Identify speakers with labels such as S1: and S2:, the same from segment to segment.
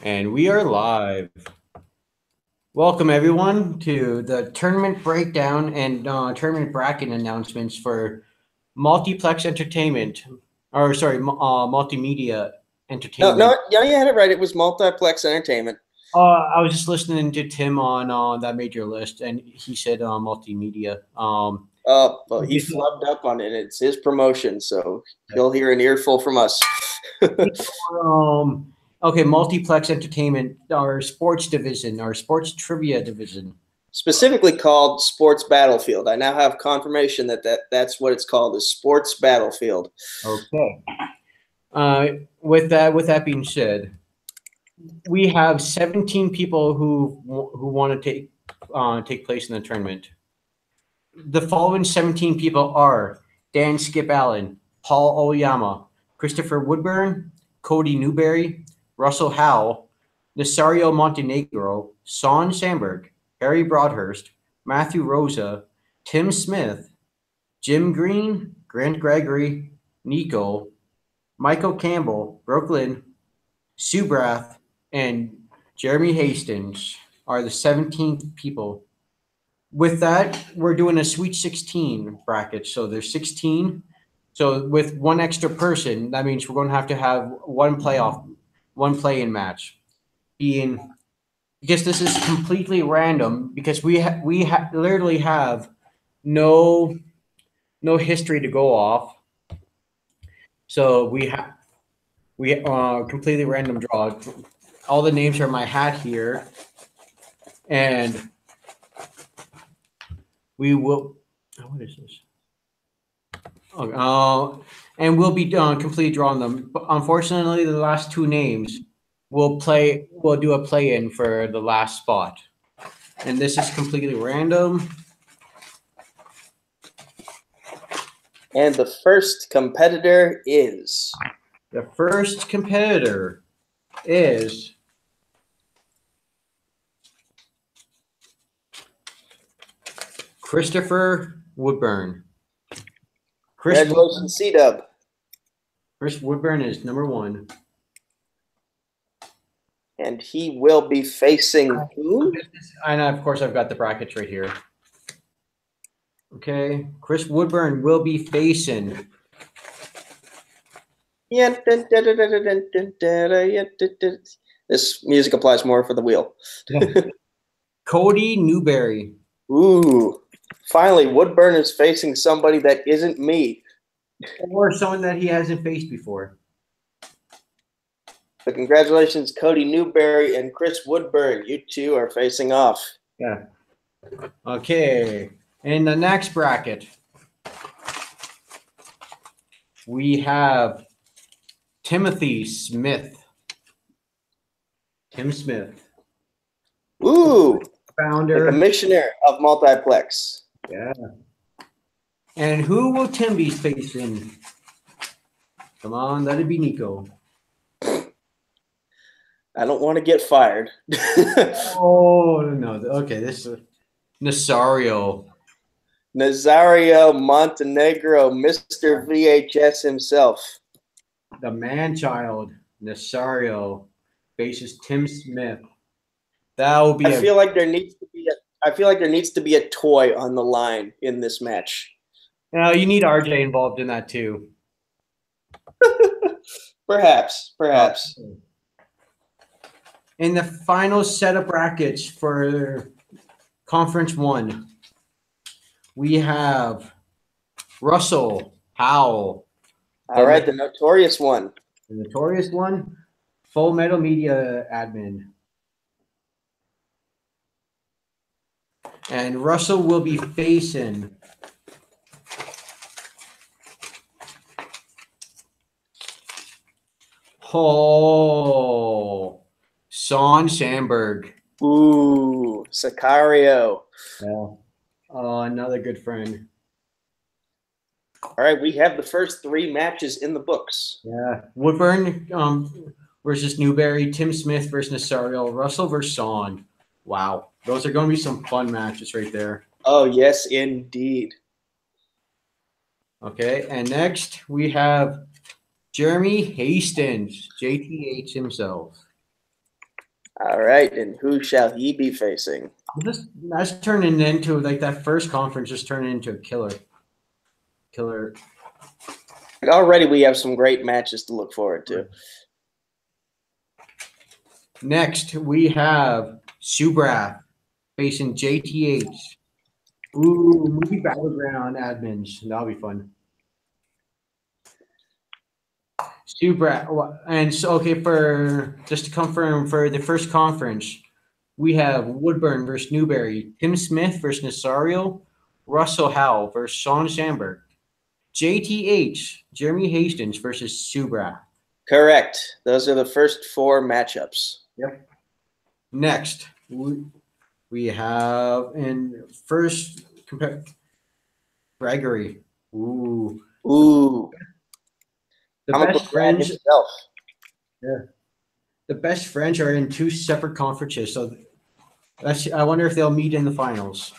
S1: And we are live. Welcome, everyone, to the tournament breakdown and tournament bracket announcements for Multiplex Entertainment, or sorry, Multimedia
S2: No,
S1: Entertainment.
S2: no, yeah, you had it right. It was Multiplex Entertainment.
S1: I was just listening to Tim on that made your list, and he said multimedia.
S2: But he flubbed up on it. It's his promotion, so he'll hear an earful from us.
S1: Okay, Multiplex Entertainment, our sports division, our sports trivia division.
S2: Specifically called Sports Battlefield. I now have confirmation that's what it's called, is Sports Battlefield.
S1: Okay. With that being said, we have 17 people who want to take place in the tournament. The following 17 people are Dan Skip Allen, Paul Oyama, Christopher Woodburn, Cody Newberry, Russell Howe, Nasario Montenegro, Son Sandberg, Harry Broadhurst, Matthew Rosa, Tim Smith, Jim Green, Grant Gregory, Nico, Michael Campbell, Brooklyn, Subrath, and Jeremy Hastings are the 17th people. With that, we're doing a Sweet 16 bracket. So there's 16. So with one extra person, that means we're going to have one play-in match. Because this is completely random, because we literally have no history to go off. So we completely random draw. All the names are in my hat here, and we will. What is this? And we'll be completely drawing them. But unfortunately, the last two names we'll do a play-in for the last spot, and this is completely random.
S2: And the first competitor is
S1: Christopher Woodburn.
S2: Congratulations, C-Dub.
S1: Chris Woodburn is number one.
S2: And he will be facing who?
S1: And of course, I've got the brackets right here. Okay, Chris Woodburn will be facing.
S2: This music applies more for the wheel.
S1: Cody Newberry.
S2: Ooh, finally, Woodburn is facing somebody that isn't me.
S1: Or someone that he hasn't faced before.
S2: But congratulations, Cody Newberry and Chris Woodburn. You two are facing off.
S1: Yeah. Okay. In the next bracket, we have Timothy Smith. Tim Smith.
S2: Ooh.
S1: Founder.
S2: The commissioner of Multiplex.
S1: Yeah. And who will Tim be facing? Come on, let it be Nico.
S2: I don't want to get fired.
S1: Oh, no. Okay, this is Nasario.
S2: Nasario Montenegro, Mr. VHS himself.
S1: The man-child, Nasario, faces Tim Smith. That will be
S2: I feel like there needs to be a toy on the line in this match.
S1: You need RJ involved in that too.
S2: Perhaps.
S1: In the final set of brackets for Conference 1, we have Russell Howell.
S2: All right, the notorious one.
S1: The notorious one, Full Metal Media admin. And Russell will be facing Son Sandberg.
S2: Ooh, Sicario.
S1: Yeah. Another good friend.
S2: All right, we have the first three matches in the books.
S1: Yeah. Woodburn versus Newberry, Tim Smith versus Nasario, Russell versus Son. Wow. Those are going to be some fun matches right there.
S2: Oh, yes, indeed.
S1: Okay, and next we have Jeremy Hastings, JTH himself.
S2: All right, and who shall he be facing?
S1: That's turning into like that first conference just turning into a killer.
S2: Already we have some great matches to look forward to.
S1: Next, we have Subrath facing JTH. Ooh, movie battleground admins. That'll be fun. Subrath, and so okay, for just to confirm for the first conference, we have Woodburn versus Newberry, Tim Smith versus Nasario, Russell Howell versus Sean Sandberg, JTH, Jeremy Hastings versus Subrath.
S2: Correct. Those are the first 4 matchups.
S1: Yep. Next, we have in first Gregory. Ooh. The best friends.
S2: Himself.
S1: Yeah. The best friends are in 2 separate conferences, so I wonder if they'll meet in the finals.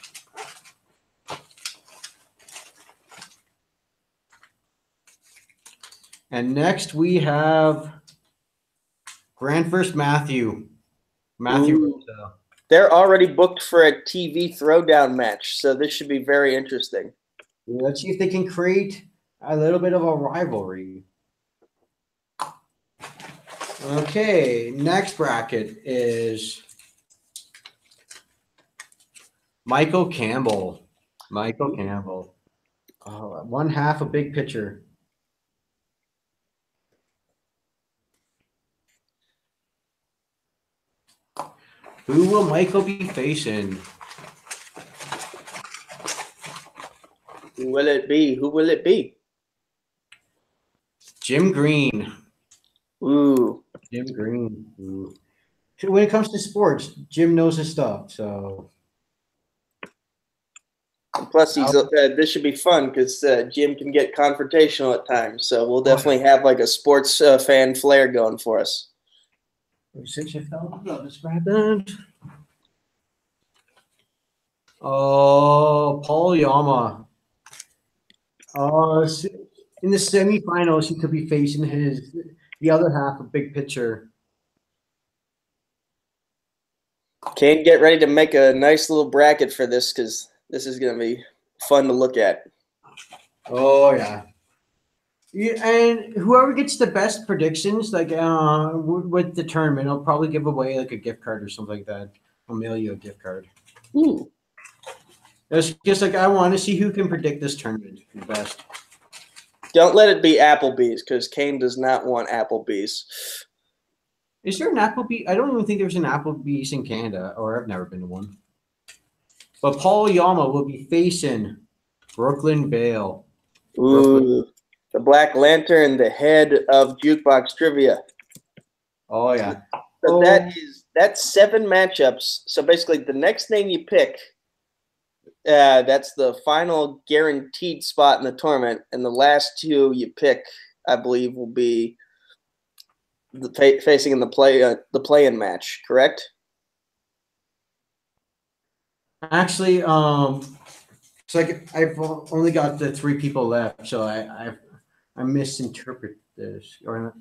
S1: And next we have Grant versus Matthew. Matthew.
S2: They're already booked for a TV throwdown match, so this should be very interesting.
S1: Let's see if they can create a little bit of a rivalry. Okay, next bracket is Michael Campbell. Michael Campbell. One half a big picture. Who will Michael be facing?
S2: Who will it be? Who will it be?
S1: Jim Green.
S2: Ooh.
S1: Jim Green. Ooh. When it comes to sports, Jim knows his stuff. So.
S2: Plus, this should be fun because Jim can get confrontational at times. So we'll definitely have like a sports fan flair going for us.
S1: Since you fell, let's grab that. Oh, Paul Yama. In the semifinals, he could be facing the other half of Big Picture.
S2: Kane, get ready to make a nice little bracket for this because this is going to be fun to look at.
S1: Oh, yeah. And whoever gets the best predictions, like with the tournament, I'll probably give away like a gift card or something like that. I'll mail you a gift card.
S2: Ooh.
S1: It's just like I want to see who can predict this tournament the best.
S2: Don't let it be Applebee's because Kane does not want Applebee's.
S1: Is there an Applebee's? I don't even think there's an Applebee's in Canada, or I've never been to one. But Paul Yama will be facing Brooklyn Vale.
S2: Ooh. Brooklyn. The Black Lantern, the head of Jukebox Trivia.
S1: Oh, yeah.
S2: So that's 7 matchups. So basically the next name you pick, that's the final guaranteed spot in the tournament. And the last 2 you pick, I believe, will be facing in the play-in match, correct?
S1: Actually, it's like I've only got the 3 people left, so I misinterpret this. Or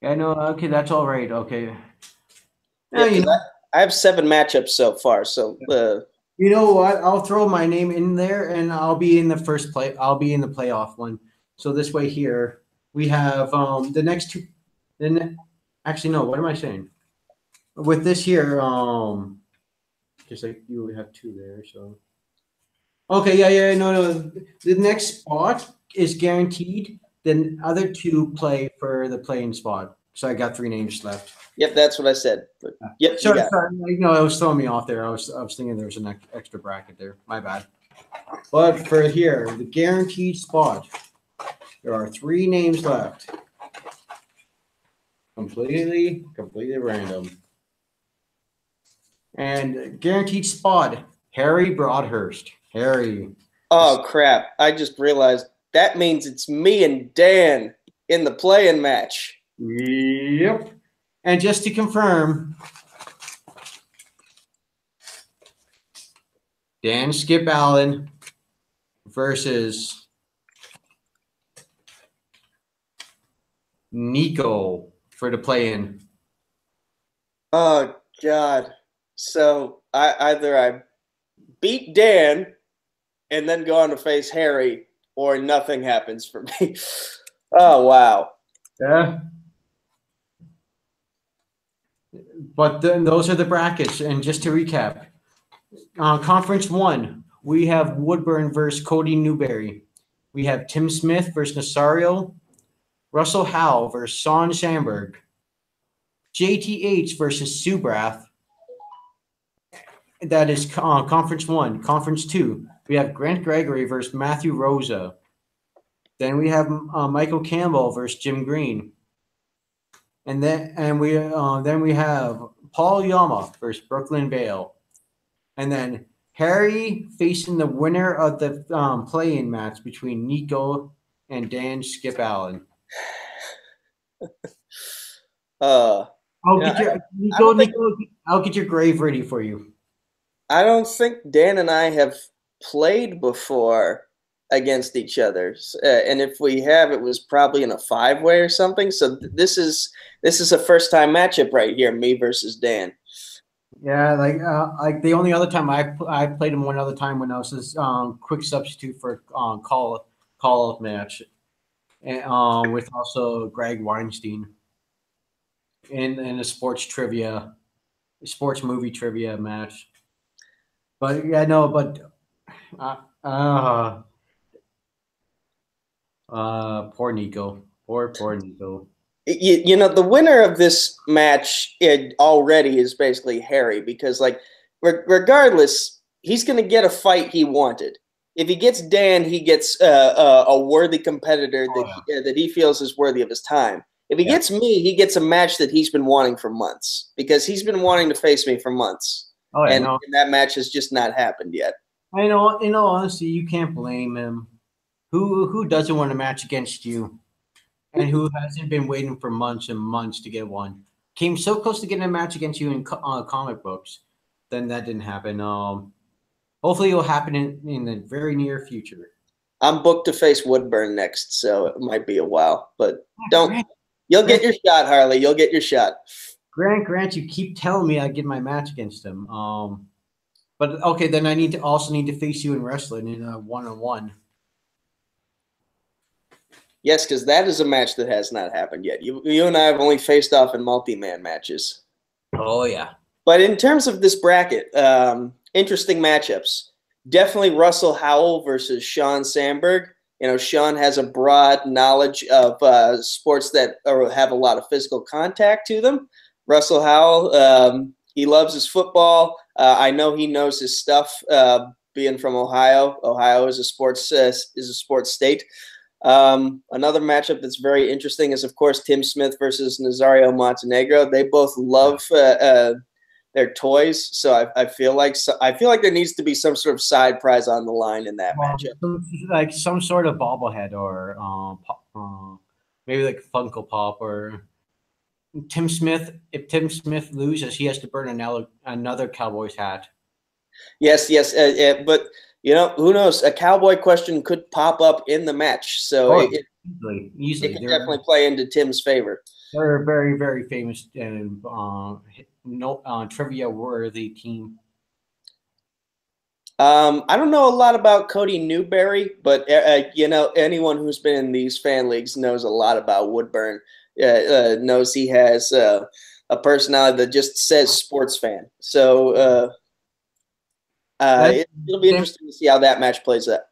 S1: yeah, no, okay, that's all right. Okay.
S2: Yeah, I have 7 matchups so far, so
S1: you know what? I'll throw my name in there, and I'll be in the first play. I'll be in the playoff one. So this way here we have the next 2. Then actually, no. What am I saying? With this here, just like you have 2 there. So okay, yeah, no. The next spot is guaranteed. Then other 2 play for the playing spot. So I got 3 names left.
S2: Yep, that's what I said. But yep,
S1: sorry, no, it was throwing me off there. I was thinking there was an extra bracket there. My bad. But for here, the guaranteed spot, there are 3 names left. Completely random. And guaranteed spot, Harry Broadhurst. Harry.
S2: Oh crap! I just realized that means it's me and Dan in the play-in match.
S1: Yep. And just to confirm, Dan Skip Allen versus Nico for the play-in.
S2: Oh God. So I beat Dan and then go on to face Harry, or nothing happens for me. Oh wow.
S1: Yeah. But then those are the brackets. And just to recap, Conference 1, we have Woodburn versus Cody Newberry. We have Tim Smith versus Nasario, Russell Howe versus Sean Sandberg, JTH versus Subrath. That is Conference 1. Conference 2, we have Grant Gregory versus Matthew Rosa. Then we have Michael Campbell versus Jim Green. And then we have Paul Yama versus Brooklyn Vale. And then Harry facing the winner of the play-in match between Nico and Dan Skip Allen. I'll get your Nico. I'll get your grave ready for you.
S2: I don't think Dan and I have played before against each other, and if we have, it was probably in a 5-way or something. So this is a first-time matchup right here, me versus Dan.
S1: Yeah, like the only other time I played him one other time when I was this quick substitute for call-up match, and with also Greg Weinstein in a sports movie trivia match. But yeah, no, but poor Nico, poor Nico.
S2: You know, the winner of this match already is basically Harry, because like regardless, he's going to get a fight he wanted. If he gets Dan, he gets a worthy competitor that he feels is worthy of his time. If he gets me, he gets a match that he's been wanting for months, because he's been wanting to face me for months. Oh, yeah, and that match has just not happened yet.
S1: I know. In all honesty, you can't blame him. Who doesn't want a match against you? And who hasn't been waiting for months and months to get one? Came so close to getting a match against you in comic books. Then that didn't happen. Hopefully it will happen in the very near future.
S2: I'm booked to face Woodburn next, so it might be a while. But you'll get your shot, Harley. You'll get your shot.
S1: Grant, you keep telling me I get my match against him. But okay, then I need to face you in wrestling in a 1-on-1.
S2: Yes, because that is a match that has not happened yet. You and I have only faced off in multi-man matches.
S1: Oh, yeah.
S2: But in terms of this bracket, interesting matchups. Definitely Russell Howell versus Sean Sandberg. You know, Sean has a broad knowledge of sports that have a lot of physical contact to them. Russell Howell, he loves his football. I know he knows his stuff. Being from Ohio, Ohio is a sports state. Another matchup that's very interesting is, of course, Tim Smith versus Nazario Montenegro. They both love their toys, so I feel like there needs to be some sort of side prize on the line in that matchup,
S1: like some sort of bobblehead or maybe like Funko Pop. Or Tim Smith. If Tim Smith loses, he has to burn another Cowboys hat.
S2: Yes, but. You know, who knows? A cowboy question could pop up in the match, so easily. It can definitely play into Tim's favor.
S1: They're a very, very famous and trivia-worthy team.
S2: I don't know a lot about Cody Newberry, but you know, anyone who's been in these fan leagues knows a lot about Woodburn. Knows he has a personality that just says sports fan. So. It'll be interesting to see how that match plays out.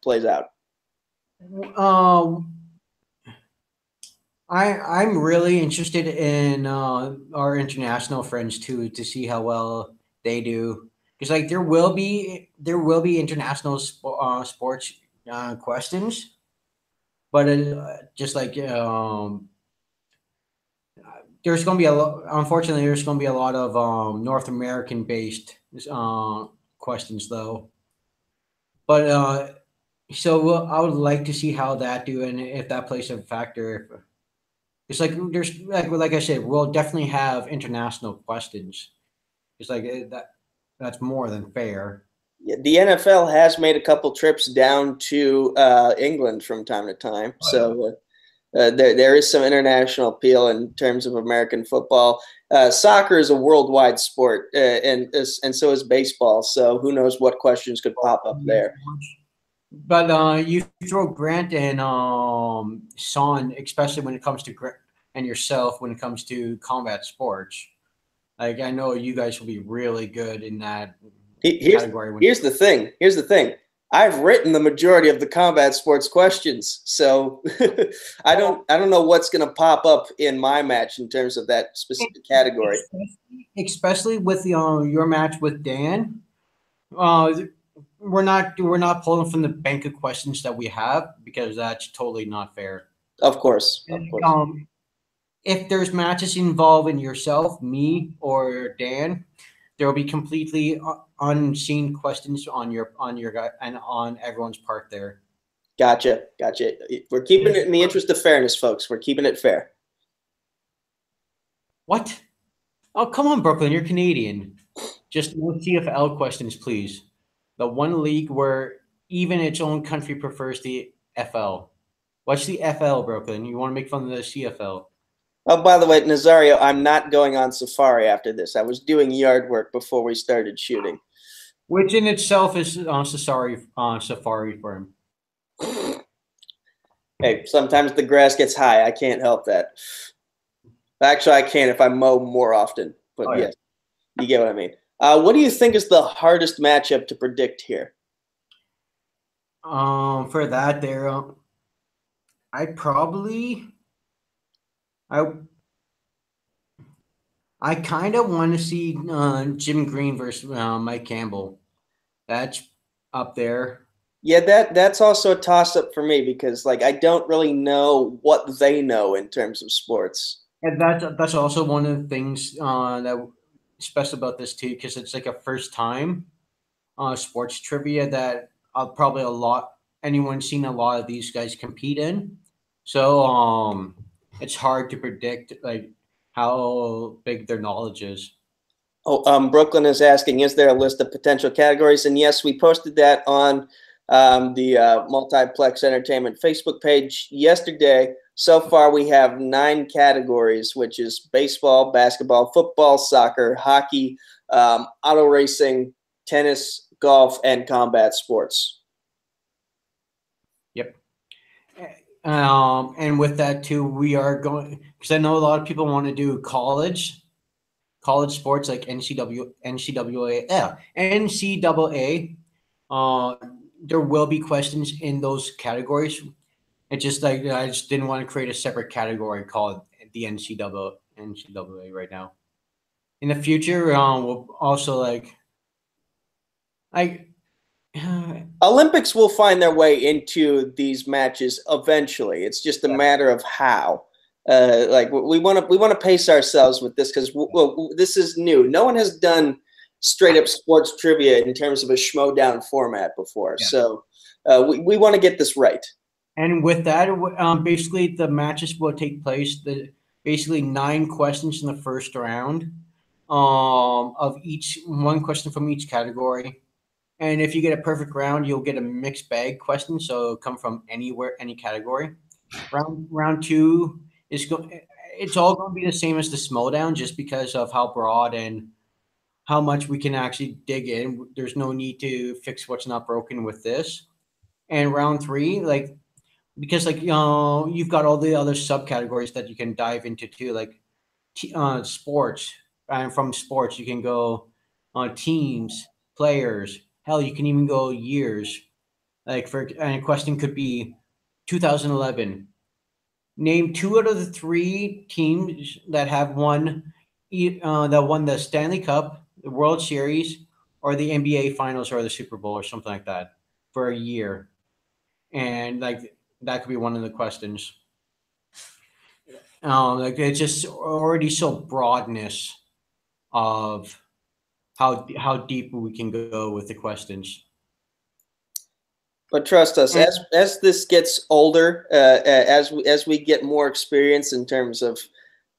S1: I'm really interested in our international friends too, to see how well they do, because like there will be international sports questions, but just like there's going to be unfortunately there's going to be a lot of North American based questions though, but so I would like to see how that do, and if that plays a factor. It's like there's like I said, we'll definitely have international questions. It's like that's more than fair.
S2: The NFL has made a couple trips down to England from time to time, so there is some international appeal in terms of American football. Soccer is a worldwide sport, and so is baseball. So who knows what questions could pop up there.
S1: But you throw Grant and Son, especially when it comes to Grant and yourself when it comes to combat sports. Like I know you guys will be really good in that category.
S2: Here's the thing. Here's the thing. I've written the majority of the combat sports questions, so I don't know what's going to pop up in my match in terms of that specific category.
S1: Especially with your match with Dan, we're not pulling from the bank of questions that we have because that's totally not fair.
S2: Of course.
S1: If there's matches involving yourself, me, or Dan, there will be completely unseen questions on your guy and on everyone's part there.
S2: Gotcha. We're keeping it in the interest of fairness, folks. We're keeping it fair.
S1: What? Oh, come on, Brooklyn. You're Canadian. Just no CFL questions, please. The one league where even its own country prefers the FL. What's the FL, Brooklyn? You want to make fun of the CFL?
S2: Oh, by the way, Nazario, I'm not going on safari after this. I was doing yard work before we started shooting.
S1: Which in itself is safari for him.
S2: Hey, sometimes the grass gets high. I can't help that. Actually, I can if I mow more often. But yes, you get what I mean. What do you think is the hardest matchup to predict here?
S1: For that, there, I kind of want to see Jim Green versus Mike Campbell. That's up there.
S2: Yeah, that's also a toss-up for me because like I don't really know what they know in terms of sports.
S1: And that's also one of the things that special about this too, because it's like a first time sports trivia that probably anyone's seen a lot of these guys compete in. So it's hard to predict like how big their knowledge is.
S2: Oh, Brooklyn is asking, is there a list of potential categories? And yes, we posted that on the Multiplex Entertainment Facebook page yesterday. So far, we have 9 categories, which is baseball, basketball, football, soccer, hockey, auto racing, tennis, golf, and combat sports.
S1: Yep. And with that too, we are going because I know a lot of people want to do college sports like NCAA. There will be questions in those categories. It's just like I just didn't want to create a separate category called the NCAA right now. In the future, we'll also
S2: Olympics will find their way into these matches eventually. It's just a matter of how. We want to pace ourselves with this because this is new. No one has done straight up sports trivia in terms of a schmodown format before, so we want to get this right.
S1: And with that, basically the matches will take place. Basically 9 questions in the first round, of each one question from each category. And if you get a perfect round, you'll get a mixed bag question. So it'll come from anywhere, any category. Round 2 it's all going to be the same as the Schmodown, just because of how broad and how much we can actually dig in. There's no need to fix what's not broken with this. And round 3, because you've got all the other subcategories that you can dive into too, like sports. And from sports, you can go on teams, players. Hell, you can even go years. And a question could be 2011. Name 2 out of the 3 teams that have won the Stanley Cup, the World Series, or the NBA Finals, or the Super Bowl, or something like that for a year. And that could be one of the questions. It's just already so broadness of how deep we can go with the questions.
S2: But trust us, as this gets older, as we get more experience in terms of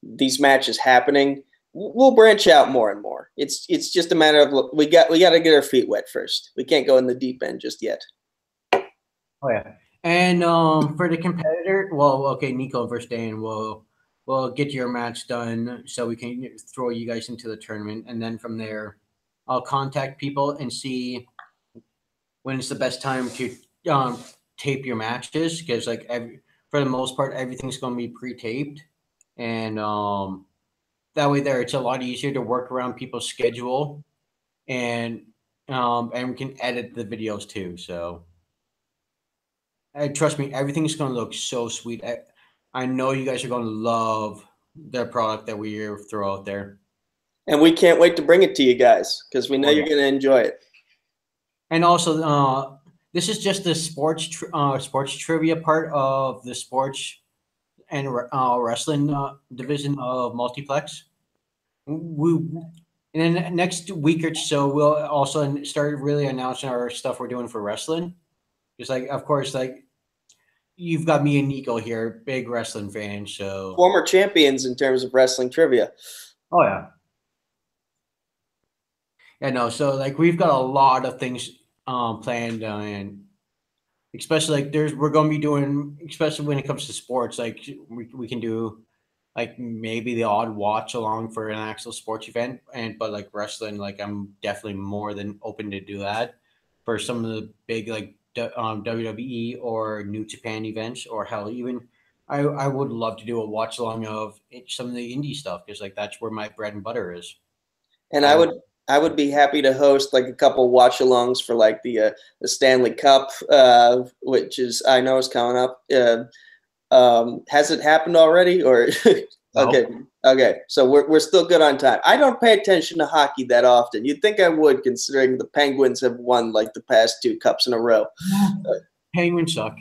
S2: these matches happening, we'll branch out more and more. It's just a matter of we got to get our feet wet first. We can't go in the deep end just yet.
S1: Oh yeah. And for the competitor, well, okay, Nico versus Dan, we'll get your match done so we can throw you guys into the tournament, and then from there, I'll contact people and see when it's the best time to tape your matches, because like for the most part, everything's going to be pre-taped, and that way there it's a lot easier to work around people's schedule, and we can edit the videos too. So. Trust me, everything's going to look so sweet. I know you guys are going to love the product that we throw out there.
S2: And we can't wait to bring it to you guys because we know you're going to enjoy it.
S1: And also, this is just the sports trivia part of the sports and wrestling division of Multiplex. And then next week or so, we'll also start really announcing our stuff we're doing for wrestling. Just like, of course, like, you've got me and Nico here, big wrestling fans. So
S2: former champions in terms of wrestling trivia.
S1: Oh yeah. Yeah, no. So like we've got a lot of things planned, and especially like we're going to be doing, especially when it comes to sports. Like we can do like maybe the odd watch along for an actual sports event, but like wrestling, like I'm definitely more than open to do that for some of the big like WWE or New Japan events, or hell, even I would love to do a watch along of some of the indie stuff, because like that's where my bread and butter is.
S2: And I would be happy to host like a couple watch alongs for like the Stanley Cup, which is I know is coming up. Has it happened already or?
S1: No.
S2: Okay. So we're still good on time. I don't pay attention to hockey that often. You'd think I would, considering the Penguins have won like the past 2 cups in a row.
S1: Penguins suck.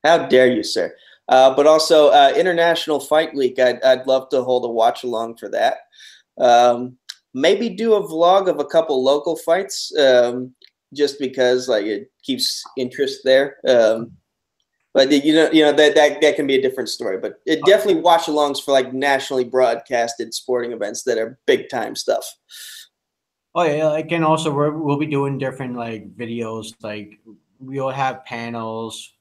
S2: How dare you, sir? But also International Fight Week. I'd love to hold a watch along for that. Maybe do a vlog of a couple local fights, just because like it keeps interest there. But you know that can be a different story. But it definitely watch alongs for like nationally broadcasted sporting events that are big time stuff.
S1: Oh yeah, like, and also we'll be doing different like videos. Like we'll have panels.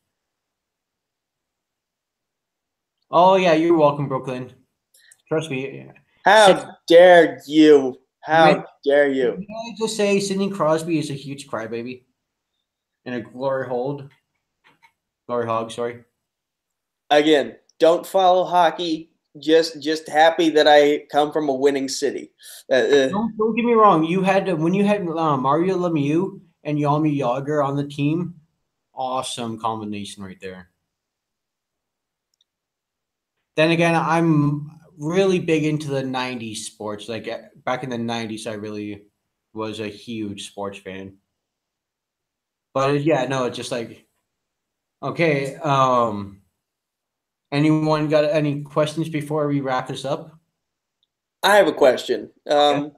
S1: Oh yeah, you're welcome, Brooklyn. Trust me.
S2: How dare you? How dare you?
S1: Can I just say Sidney Crosby is a huge crybaby and a glory hog. Sorry.
S2: Again, don't follow hockey. Just happy that I come from a winning city.
S1: Don't get me wrong. When you had Mario Lemieux and Jaromir Jagr on the team. Awesome combination right there. Then again, I'm really big into the 90s sports. Like back in the 90s, I really was a huge sports fan. But yeah, no, it's just like, okay. Anyone got any questions before we wrap this up?
S2: I have a question.
S1: Okay.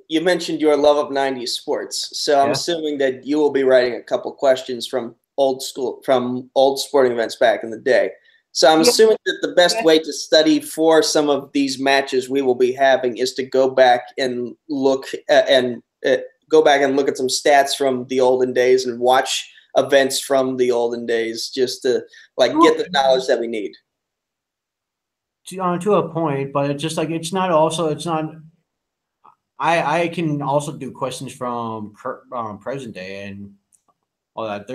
S2: You mentioned your love of 90s sports. So I'm assuming that you will be writing a couple questions from old sporting events back in the day. So I'm assuming that the best way to study for some of these matches we will be having is to go back and look at some stats from the olden days and watch events from the olden days, just to like get the knowledge that we need.
S1: To a point, but it's just like it's not. I can also do questions from present day and all that.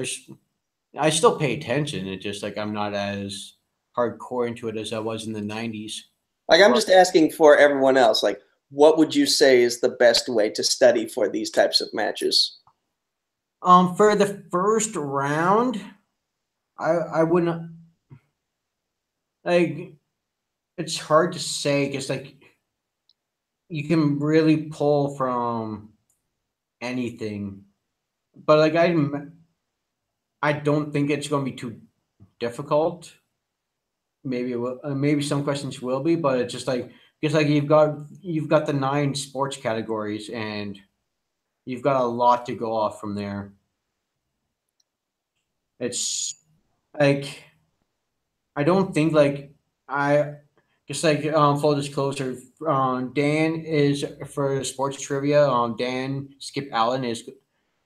S1: I still pay attention. It's just like I'm not as hardcore into it as I was in the 90s.
S2: Like I'm just asking for everyone else. Like, what would you say is the best way to study for these types of matches?
S1: For the first round, I wouldn't like. It's hard to say because like you can really pull from anything, but like I don't think it's going to be too difficult. Maybe it will, maybe some questions will be, but it's just like because like you've got the 9 sports categories and you've got a lot to go off from there. It's like I don't think like just like full disclosure, Dan is for sports trivia. Dan Skip Allen is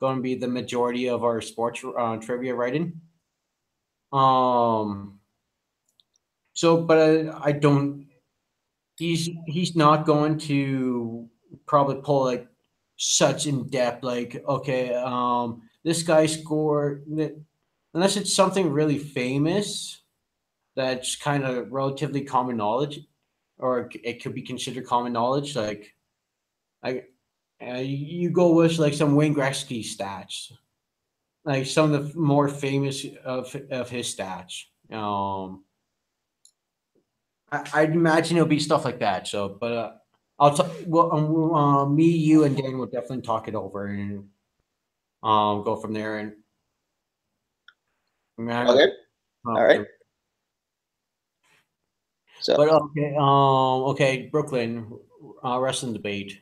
S1: going to be the majority of our sports trivia writing. Um, so, but I don't. He's not going to probably pull like such in depth. Like, okay, this guy scored. Unless it's something really famous that's kind of relatively common knowledge, or it could be considered common knowledge. Like, I, you go with like some Wayne Gretzky stats, like some of the more famous of his stats. I'd imagine it'll be stuff like that. So, but I'll well, me, you, and Dan will definitely talk it over and go from there. And
S2: Okay. All right. So
S1: but okay, Brooklyn wrestling debate.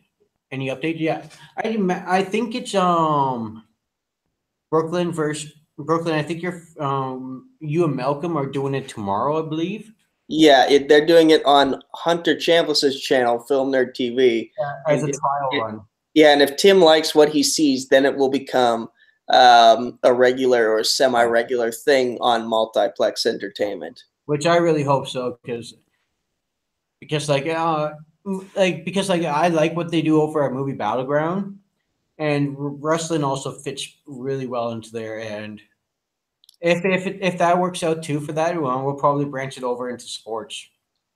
S1: Any update? Yeah, I think it's Brooklyn versus Brooklyn. I think you and Malcolm are doing it tomorrow, I believe.
S2: yeah, they're doing it on Hunter Chambliss's channel, Film Nerd TV.
S1: As
S2: And
S1: a trial run.
S2: yeah, and if Tim likes what he sees, then it will become a regular or semi-regular thing on Multiplex Entertainment.
S1: Which I really hope so, because because like I like what they do over at Movie Battleground, and wrestling also fits really well into there. And if that works out too for that, well, we'll probably branch it over into sports.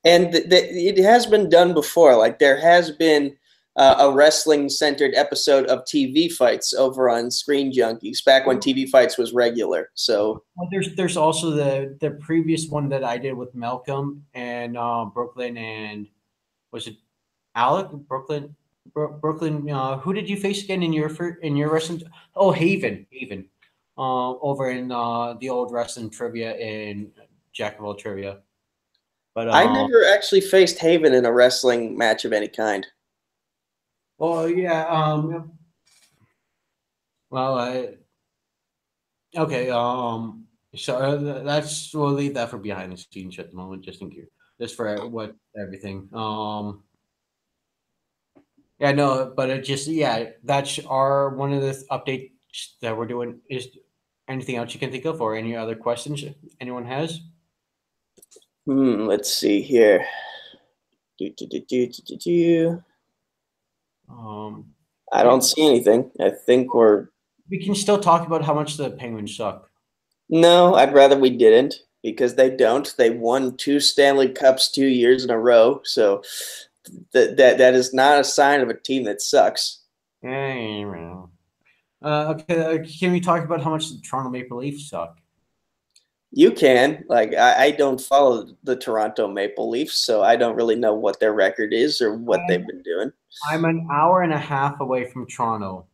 S2: And it has been done before. Like there has been a wrestling-centered episode of TV Fights over on Screen Junkies back when TV Fights was regular. So
S1: Well, there's also the previous one that I did with Malcolm and Brooklyn, and was it Alec Brooklyn? Brooklyn. Who did you face again in your wrestling? Oh, Haven. Over in the old wrestling trivia in Jacksonville trivia. But
S2: I never actually faced Haven in a wrestling match of any kind.
S1: well, yeah. Well, okay. So that's we'll leave that for behind the scenes at the moment, just in case, just for what everything. Yeah, no, but it just yeah, that's our one of the updates that we're doing. Is anything else you can think of, or any other questions anyone has?
S2: Let's see here. Do, do, do, do, do, do, do.
S1: Um,
S2: I don't see anything. I think we're.
S1: we can still talk about how much the Penguins suck.
S2: No, I'd rather we didn't because they don't. They won 2 Stanley Cups 2 years in a row. So that is not a sign of a team that sucks.
S1: Yeah. Okay, can we talk about how much the Toronto Maple Leafs suck?
S2: You can. Like, I don't follow the Toronto Maple Leafs, so I don't really know what their record is or what they've been doing.
S1: I'm an hour and a half away from Toronto.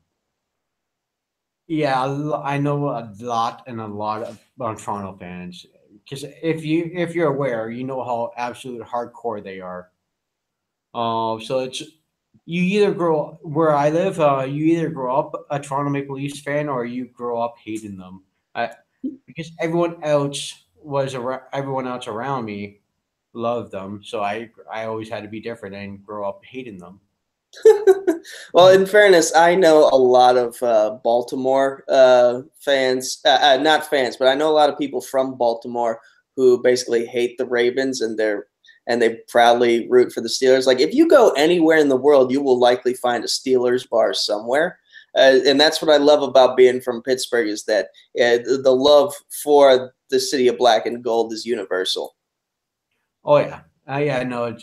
S1: Yeah, I know a lot of Toronto fans. Because if you're aware, you know how absolute hardcore they are. So it's you either grow where I live. You either grow up a Toronto Maple Leafs fan or you grow up hating them. Because everyone else around me loved them, so I always had to be different and grow up hating them.
S2: Well, in fairness, I know a lot of Baltimore fans, not fans, but I know a lot of people from Baltimore who basically hate the Ravens and they proudly root for the Steelers. Like if you go anywhere in the world, you will likely find a Steelers bar somewhere. And that's what I love about being from Pittsburgh is that the love for the city of black and gold is universal.
S1: Oh yeah, yeah, no.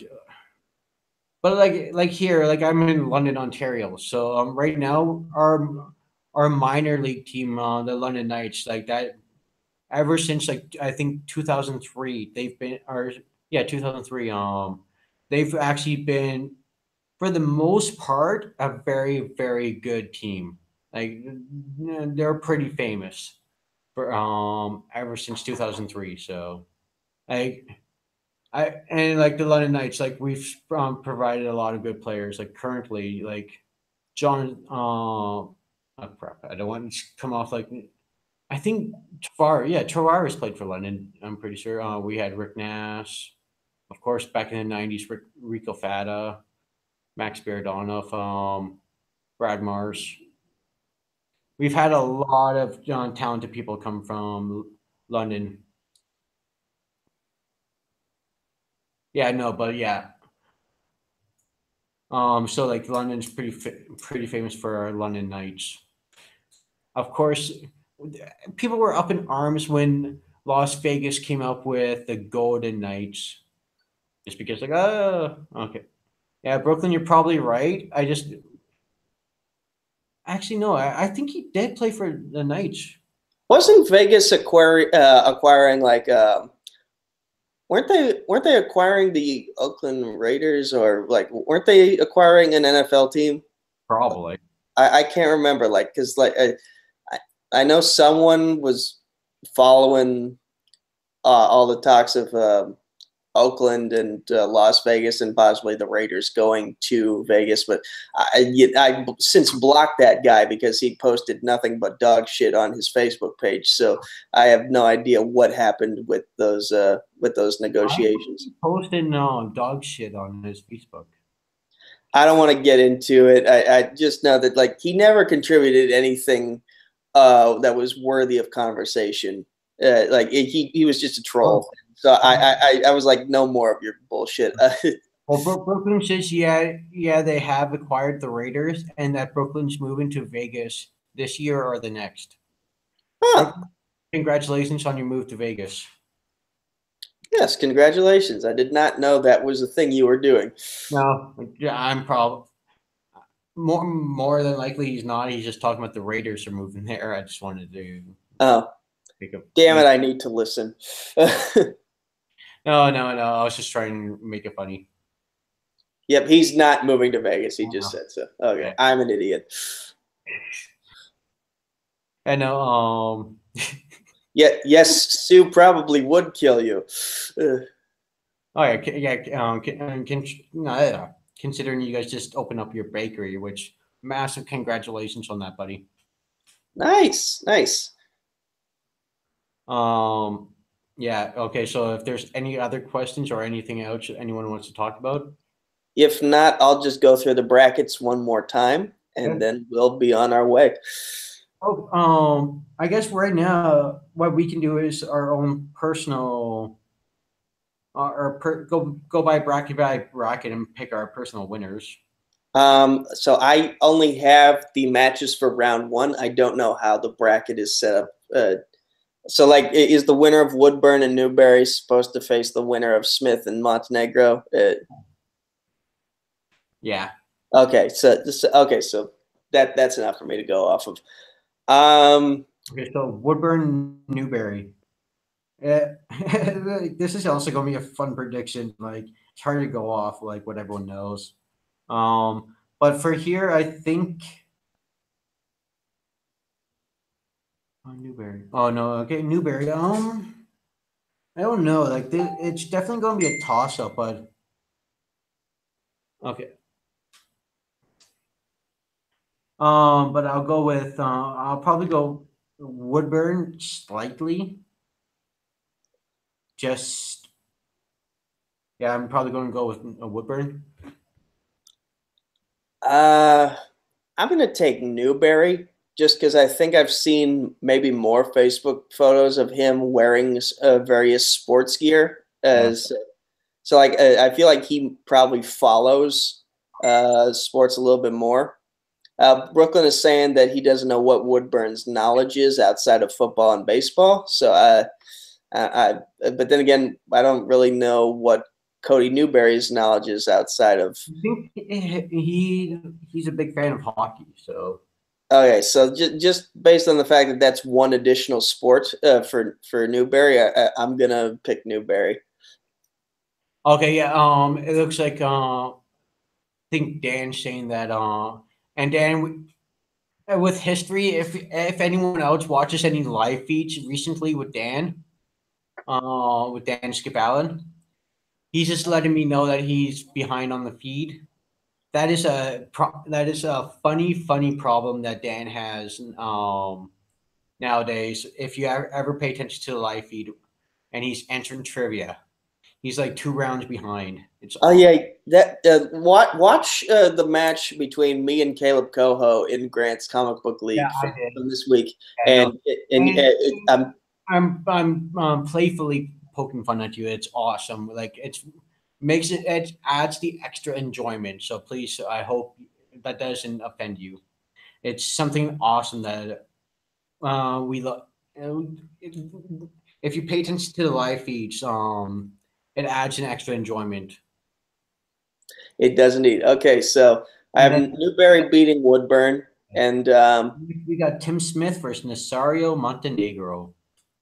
S1: But like here, like I'm in London, Ontario. So right now our minor league team, the London Knights, like that, ever since like I think 2003, they've been or yeah 2003. They've actually been for the most part a very good team. Like they're pretty famous for ever since 2003. So like and like the London Knights, like we've provided a lot of good players. Like currently, like John. Crap, I don't want to come off like. I think Tavares, yeah, Tavares played for London. I'm pretty sure. We had Rick Nash. Of course, back in the '90s, Rico Fata, Max Beardonov, Brad Mars. We've had a lot of talented people come from London. Yeah, no, but yeah. So like London's pretty famous for our London Knights. Of course, people were up in arms when Las Vegas came up with the Golden Knights, just because like, oh, okay, yeah, Brooklyn, you're probably right. I just actually no, I think he did play for the Knights.
S2: Wasn't Vegas acquiring like weren't they acquiring the Oakland Raiders, or like weren't they acquiring an NFL team?
S1: Probably.
S2: I can't remember, like, because like I know someone was following all the talks of Oakland and Las Vegas and possibly the Raiders going to Vegas, but I since blocked that guy because he posted nothing but dog shit on his Facebook page. So I have no idea what happened with those negotiations.
S1: Posted no dog shit on his Facebook.
S2: I don't want to get into it. I just know that like he never contributed anything that was worthy of conversation. He was just a troll. So I was like, no more of your bullshit.
S1: Well, Brooklyn says, yeah, they have acquired the Raiders, and that Brooklyn's moving to Vegas this year or the next.
S2: Huh.
S1: Congratulations on your move to Vegas.
S2: Yes, congratulations. I did not know that was a thing you were doing.
S1: No, yeah, I'm probably more than likely he's not. He's just talking about the Raiders are moving there. I just wanted to.
S2: Oh, damn it! I need to listen.
S1: No. I was just trying to make it funny.
S2: Yep, he's not moving to Vegas. He just said so. Okay, yeah. I'm an idiot.
S1: I know.
S2: Yeah, yes, Sue probably would kill you.
S1: Oh yeah. Considering you guys just opened up your bakery, which massive congratulations on that, buddy.
S2: Nice.
S1: Yeah. Okay. So if there's any other questions or anything else anyone wants to talk about,
S2: if not, I'll just go through the brackets one more time, and then we'll be on our way.
S1: Oh, I guess right now what we can do is our own personal, go by bracket and pick our personal winners.
S2: So I only have the matches for round one. I don't know how the bracket is set up. So like, is the winner of Woodburn and Newberry supposed to face the winner of Smith and Montenegro?
S1: Yeah.
S2: Okay. So that's enough for me to go off of.
S1: Okay, so Woodburn, Newberry. This is also going to be a fun prediction. Like, it's hard to go off like what everyone knows. But for here, I think Newberry. Oh no, okay, Newberry. I don't know. Like, it's definitely going to be a toss-up, but okay. But I'll go with. I'll probably go Woodburn slightly. Just yeah, I'm probably going to go with Woodburn.
S2: I'm going to take Newberry just because I think I've seen maybe more Facebook photos of him wearing various sports gear. So like I feel like he probably follows sports a little bit more. Brooklyn is saying that he doesn't know what Woodburn's knowledge is outside of football and baseball. So but then again, I don't really know what Cody Newberry's knowledge is outside of.
S1: I think he's a big fan of hockey. So
S2: okay, so just based on the fact that that's one additional sport for Newberry, I'm gonna pick Newberry.
S1: Okay, yeah. It looks like I think Dan's saying that. And Dan, with history, if anyone else watches any live feeds recently with Dan Skip Allen, he's just letting me know that he's behind on the feed. That is a funny problem that Dan has nowadays. If you ever pay attention to the live feed, and he's answering trivia, He's like 2 rounds behind. It's
S2: Oh yeah, that watch the match between me and Caleb Coho in Grant's comic book league
S1: yeah, I did.
S2: from this week,
S1: I know.
S2: and
S1: I'm playfully poking fun at you. It's awesome. Like it adds the extra enjoyment. So please, I hope that doesn't offend you. It's something awesome that we love. If you pay attention to the live feeds, it adds an extra enjoyment.
S2: it does indeed. Okay, so I
S1: And
S2: have
S1: then
S2: Newberry beating Woodburn, and
S1: we got Tim Smith versus Nasario Montenegro.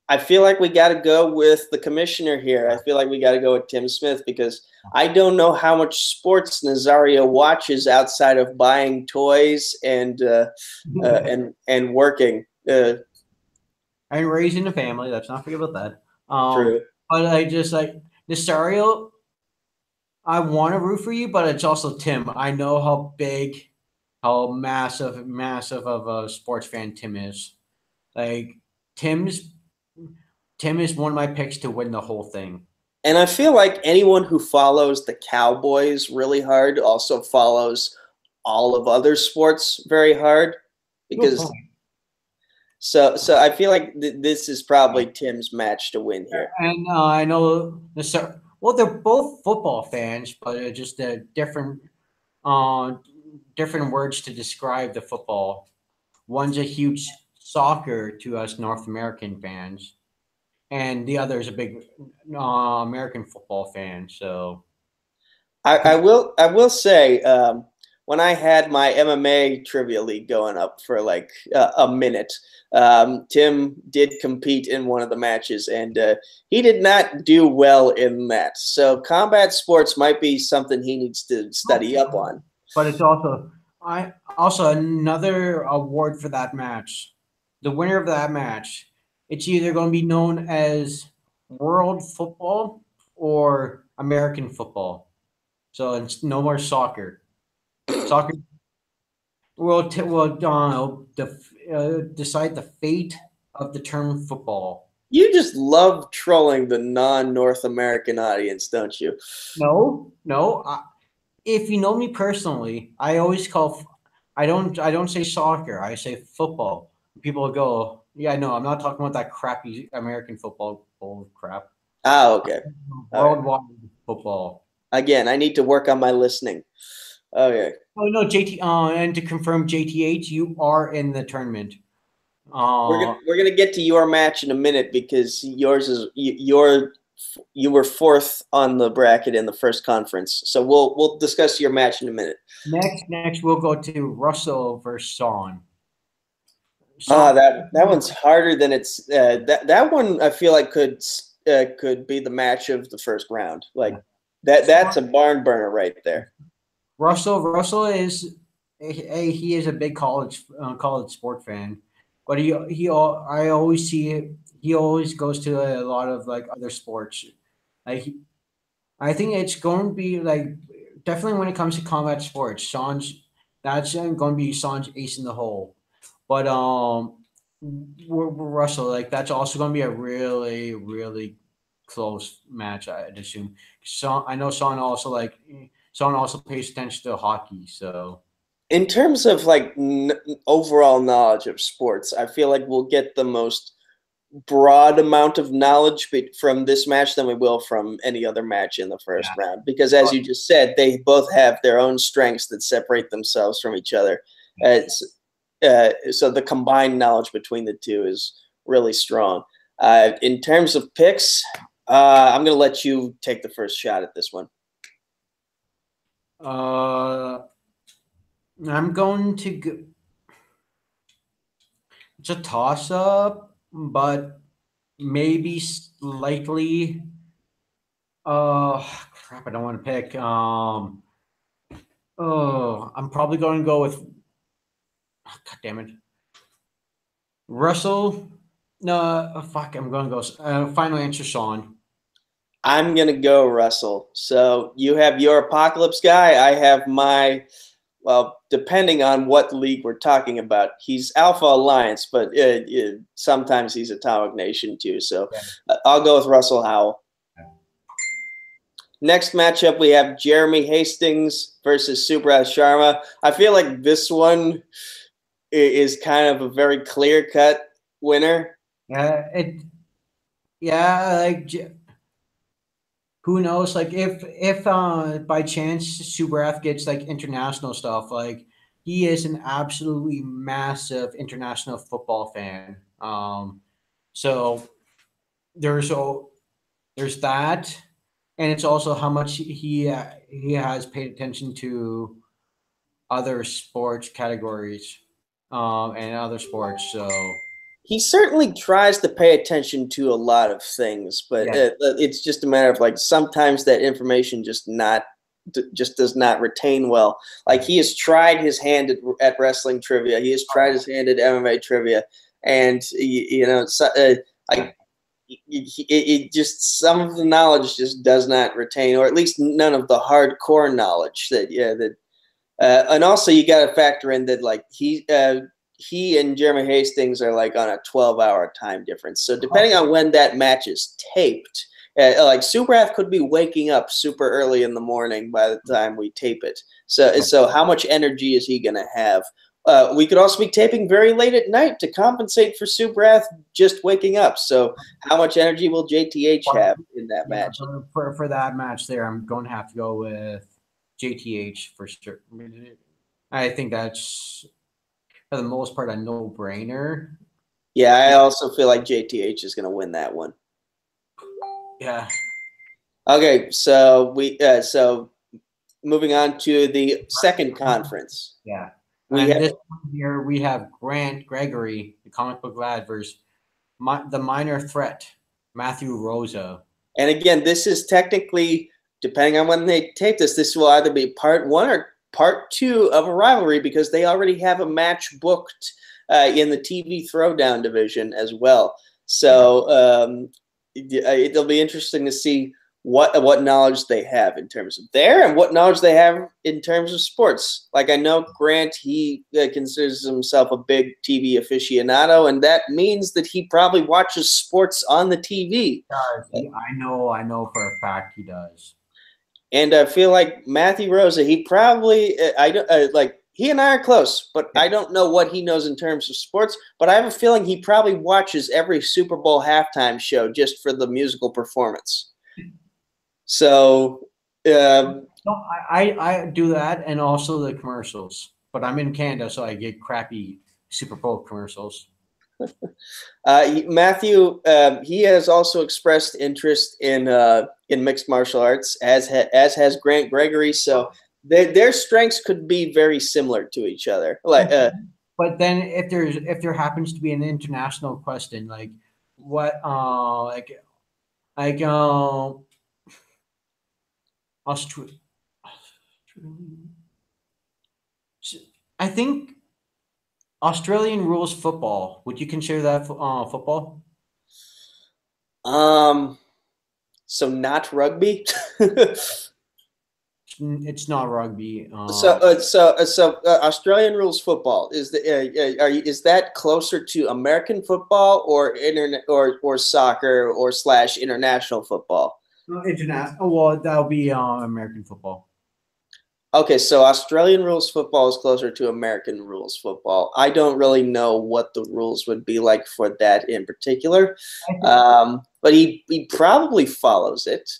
S2: I feel like we got to go with the commissioner here. I feel like we got to go with Tim Smith because I don't know how much sports Nazario watches outside of buying toys and working.
S1: And raising a family. Let's not forget about that.
S2: True.
S1: But I just like Nasario. I want to root for you, but it's also Tim. I know how big, how massive of a sports fan Tim is. Like Tim's Tim is one of my picks to win the whole thing.
S2: And I feel like anyone who follows the Cowboys really hard also follows all of other sports very hard because so I feel like this is probably Tim's match to win here.
S1: And I know well, they're both football fans, but just uh, different words to describe the football. One's a huge soccer to us North American fans, and the other is a big American football fan. So
S2: I will say when I had my MMA trivia league going up for like a minute, Tim did compete in one of the matches, and he did not do well in that. So combat sports might be something he needs to study up on.
S1: But it's also another award for that match. The winner of that match, it's either going to be known as world football or American football. So it's no more soccer. Soccer will decide the fate of the term football.
S2: You just love trolling the non-North American audience, don't you?
S1: No. If you know me personally, I always I don't say soccer. I say football. People go, yeah, no, I'm not talking about that crappy American football bull crap.
S2: Ah, okay.
S1: Worldwide football.
S2: Again, I need to work on my listening. Okay.
S1: Oh no, JT. And to confirm, JTH, you are in the tournament.
S2: We're gonna get to your match in a minute because yours is you were fourth on the bracket in the first conference. So we'll discuss your match in a minute.
S1: Next we'll go to Russell versus Son.
S2: That one's harder than it's that one I feel like could be the match of the first round. Like that's a barn burner right there.
S1: Russell is he is a big college sport fan, but I always see it. He always goes to a lot of like other sports. Like I think it's going to be like definitely when it comes to combat sports, that's going to be Sean's ace in the hole. But Russell, like that's also going to be a really close match, I'd assume. I know Sean also pays attention to hockey, so.
S2: In terms of like overall knowledge of sports, I feel like we'll get the most broad amount of knowledge from this match than we will from any other match in the first round. Because as you just said, they both have their own strengths that separate themselves from each other. So the combined knowledge between the two is really strong. In terms of picks, I'm going to let you take the first shot at this one.
S1: I'm going to go. It's a toss-up, but maybe slightly. Crap! I don't want to pick. I'm probably going to go with. God damn it, Russell. No, fuck. I'm going to go. Final answer, Sean.
S2: I'm going to go Russell. So you have your Apocalypse guy. I have my. Well, depending on what league we're talking about, he's Alpha Alliance, but sometimes he's Atomic Nation too. So I'll go with Russell Howell. Next matchup, we have Jeremy Hastings versus Subrath Sharma. I feel like this one is kind of a very clear-cut winner.
S1: Who knows? Like if by chance Subrath gets like international stuff, like he is an absolutely massive international football fan. So there's there's that, and it's also how much he has paid attention to other sports categories, and other sports. So
S2: He certainly tries to pay attention to a lot of things, but
S1: yeah,
S2: it's just a matter of like sometimes that information just does not retain well. Like he has tried his hand at wrestling trivia, he has tried his hand at MMA trivia, and it just some of the knowledge just does not retain, or at least none of the hardcore knowledge and also you got to factor in that like he and Jeremy Hastings are like on a 12-hour time difference. So depending on when that match is taped, like Subrath could be waking up super early in the morning by the time we tape it. So how much energy is he going to have? We could also be taping very late at night to compensate for Subrath just waking up. So how much energy will JTH have in that match?
S1: For that match there, I'm going to have to go with JTH for sure. I think that's for the most part a no-brainer.
S2: Yeah, I also feel like JTH is going to win that one.
S1: Yeah.
S2: Okay, so moving on to the second conference.
S1: Yeah. This one here we have Grant Gregory, the comic book lad, versus the minor threat, Matthew Rosa.
S2: And again, this is technically, depending on when they tape this will either be part 1 or part 2 of a rivalry because they already have a match booked in the TV Throwdown division as well. So it'll be interesting to see what knowledge they have in terms of there and what knowledge they have in terms of sports. Like I know Grant, he considers himself a big TV aficionado, and that means that he probably watches sports on the TV.
S1: I know for a fact he does.
S2: And I feel like Matthew Rosa, he probably he and I are close, but I don't know what he knows in terms of sports. But I have a feeling he probably watches every Super Bowl halftime show just for the musical performance. So
S1: I do that, and also the commercials. But I'm in Canada, so I get crappy Super Bowl commercials.
S2: Matthew, he has also expressed interest in mixed martial arts, as has Grant Gregory. So their strengths could be very similar to each other.
S1: But then if there happens to be an international question, like what Australia. I think Australian rules football. Would you consider that football?
S2: So not rugby.
S1: It's not rugby.
S2: So Australian rules football is is that closer to American football or soccer or / international football?
S1: International. Well, that'll be American football.
S2: Okay, so Australian rules football is closer to American rules football. I don't really know what the rules would be like for that in particular, but he probably follows it.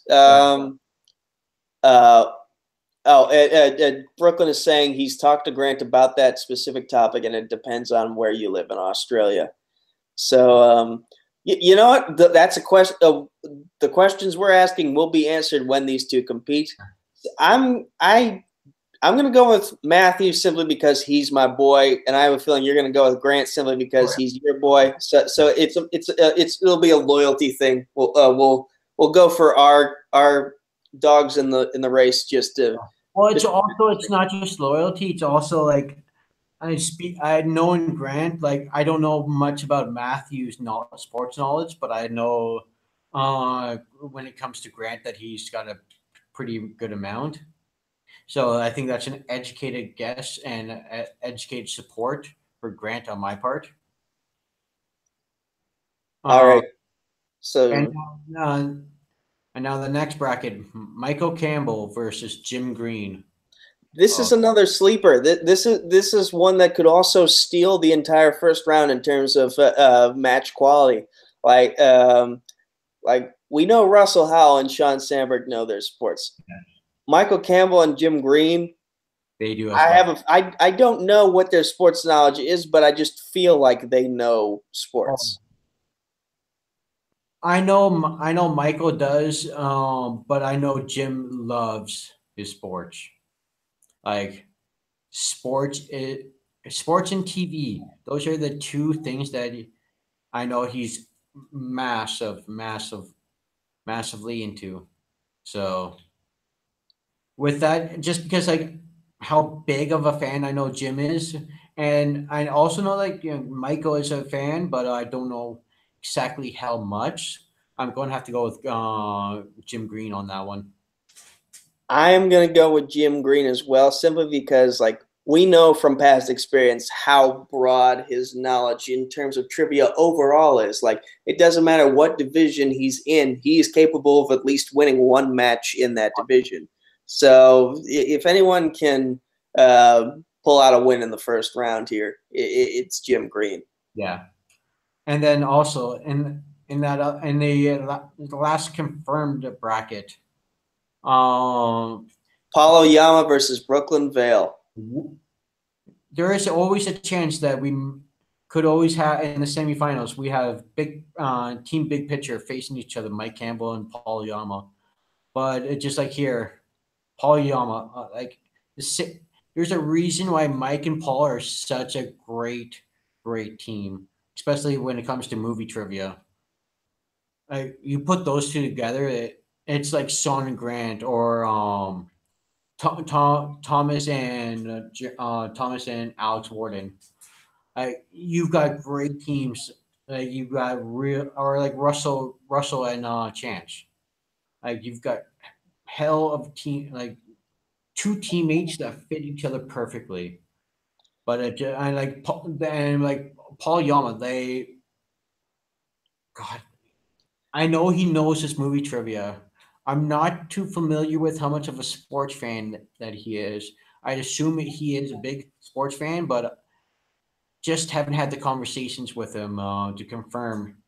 S2: Brooklyn is saying he's talked to Grant about that specific topic, and it depends on where you live in Australia. So, you know what? That's a question. The questions we're asking will be answered when these two compete. I'm going to go with Matthew simply because he's my boy, and I have a feeling you're going to go with Grant simply because he's your boy. So it'll be a loyalty thing. We'll go for our dogs in the race just to.
S1: Well, it's not just loyalty. It's also like I know in Grant, like I don't know much about Matthew's sports knowledge, but I know when it comes to Grant that he's got a pretty good amount. So I think that's an educated guess and educated support for Grant on my part.
S2: All right. So
S1: And now the next bracket, Michael Campbell versus Jim Green.
S2: This is another sleeper. This is one that could also steal the entire first round in terms of match quality. Like we know Russell Howell and Sean Sandberg know their sports. Michael Campbell and Jim Green,
S1: they do.
S2: I don't know what their sports knowledge is, but I just feel like they know sports.
S1: I know Michael does, but I know Jim loves his sports. Like sports and TV. Those are the two things that I know he's massively into. So with that, just because like how big of a fan I know Jim is, and I also know like Michael is a fan, but I don't know exactly how much. I'm going to have to go with Jim Green on that one.
S2: I'm going to go with Jim Green as well, simply because like we know from past experience how broad his knowledge in terms of trivia overall is. Like it doesn't matter what division he's in, he's capable of at least winning one match in that division. So if anyone can pull out a win in the first round here, it's Jim Green.
S1: Yeah, and then also in the last confirmed bracket,
S2: Paulo Yama versus Brooklyn Vale.
S1: There is always a chance that we could always have in the semifinals. We have team big picture facing each other, Mike Campbell and Paulo Yama. But it's just like here, Paulo Yama, there's a reason why Mike and Paul are such a great team, especially when it comes to movie trivia. Like you put those two together, it's like Son and Grant or Thomas and Alex Warden. You've got great teams. You've got Russell and Chance. You've got hell of team two teammates that fit each other perfectly. But I like Paul Yama. God, I know he knows his movie trivia. I'm not too familiar with how much of a sports fan that he is. I'd assume he is a big sports fan, but just haven't had the conversations with him to confirm.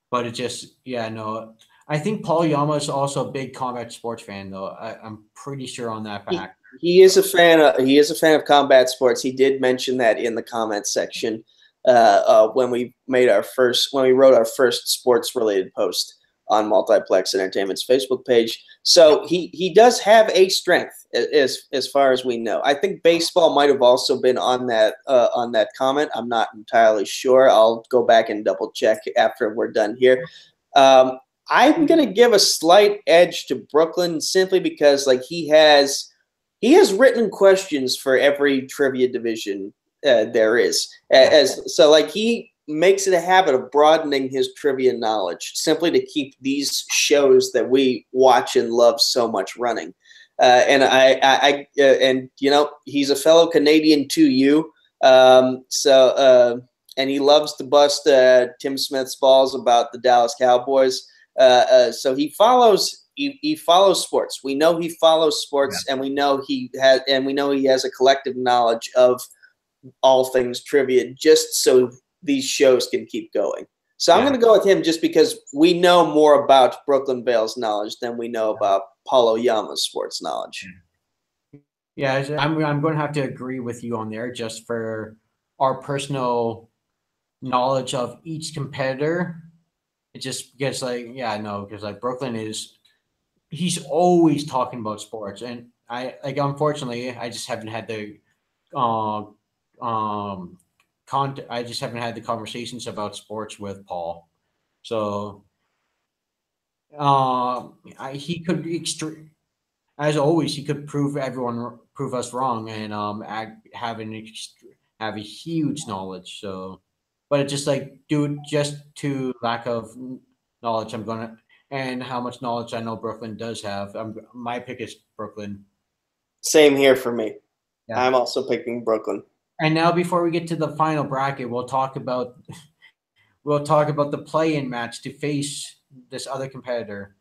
S1: But it just, no. I think Paul Yama is also a big combat sports fan, though. I'm pretty sure on that fact.
S2: He is a fan. He is a fan of combat sports. He did mention that in the comments section when we wrote our first sports related post on Multiplex Entertainment's Facebook page. So he does have a strength as far as we know. I think baseball might have also been on that comment. I'm not entirely sure. I'll go back and double check after we're done here. I'm going to give a slight edge to Brooklyn simply because like he has written questions for every trivia division there is. So like he makes it a habit of broadening his trivia knowledge simply to keep these shows that we watch and love so much running. And he's a fellow Canadian to you. And he loves to bust Tim Smith's balls about the Dallas Cowboys. So he follows sports. We know he follows sports, and we know he has a collective knowledge of all things trivia, just so these shows can keep going. So I'm going to go with him just because we know more about Brooklyn Vale's knowledge than we know about Paulo Yama's sports knowledge.
S1: Yeah, I'm going to have to agree with you on there just for our personal knowledge of each competitor. It just gets because Brooklyn he's always talking about sports, and unfortunately I just haven't had the I just haven't had the conversations about sports with Paul. So he could as always he could prove us wrong and have a huge knowledge. So but it's just just to lack of knowledge, and how much knowledge I know Brooklyn does have. My pick is Brooklyn.
S2: Same here for me. Yeah. I'm also picking Brooklyn.
S1: And now, before we get to the final bracket, we'll talk about the play-in match to face this other competitor.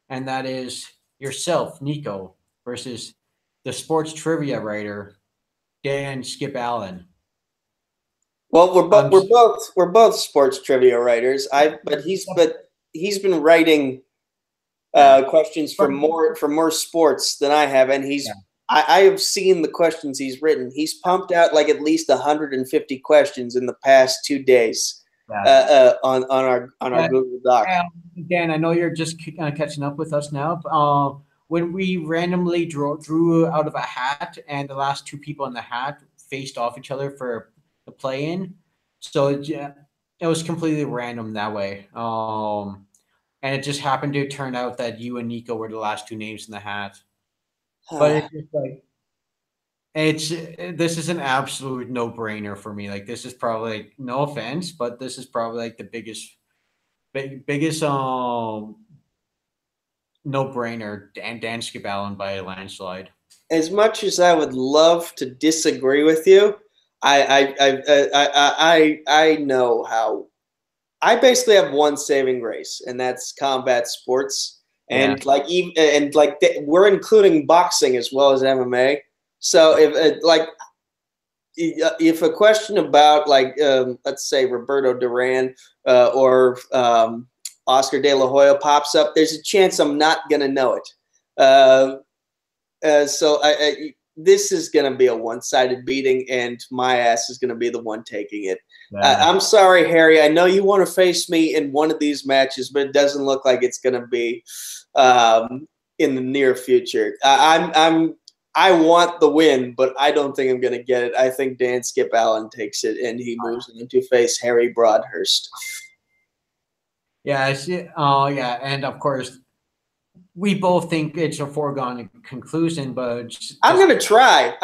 S1: and that is yourself, Nico, versus the sports trivia writer, Dan Skip Allen.
S2: Well, we're both sports trivia writers. But he's been writing questions for more sports than I have, and I have seen the questions he's written. He's pumped out like at least 150 questions in the past 2 days on our Google Doc.
S1: Dan, I know you're just catching up with us now. When we randomly drew out of a hat, and the last two people in the hat faced off each other for the play-in, so it was completely random that way. And it just happened to turn out that you and Nico were the last two names in the hat. But it's just like this is an absolute no-brainer for me. Like, this is probably, like, no offense, but this is probably like the biggest no-brainer, Dan Skip Allen by a landslide.
S2: As much as I would love to disagree with you, I know how. I basically have one saving grace, and that's combat sports. And we're including boxing as well as MMA. So if a question about let's say Roberto Duran or Oscar De La Hoya pops up, there's a chance I'm not gonna know it. So this is gonna be a one-sided beating, and my ass is gonna be the one taking it. I'm sorry, Harry. I know you want to face me in one of these matches, but it doesn't look like it's gonna be in the near future. I want the win, but I don't think I'm gonna get it. I think Dan Skip Allen takes it, and he moves on to face Harry Broadhurst.
S1: Yeah, I see. Oh, yeah, and of course, we both think it's a foregone conclusion. But
S2: I'm gonna try.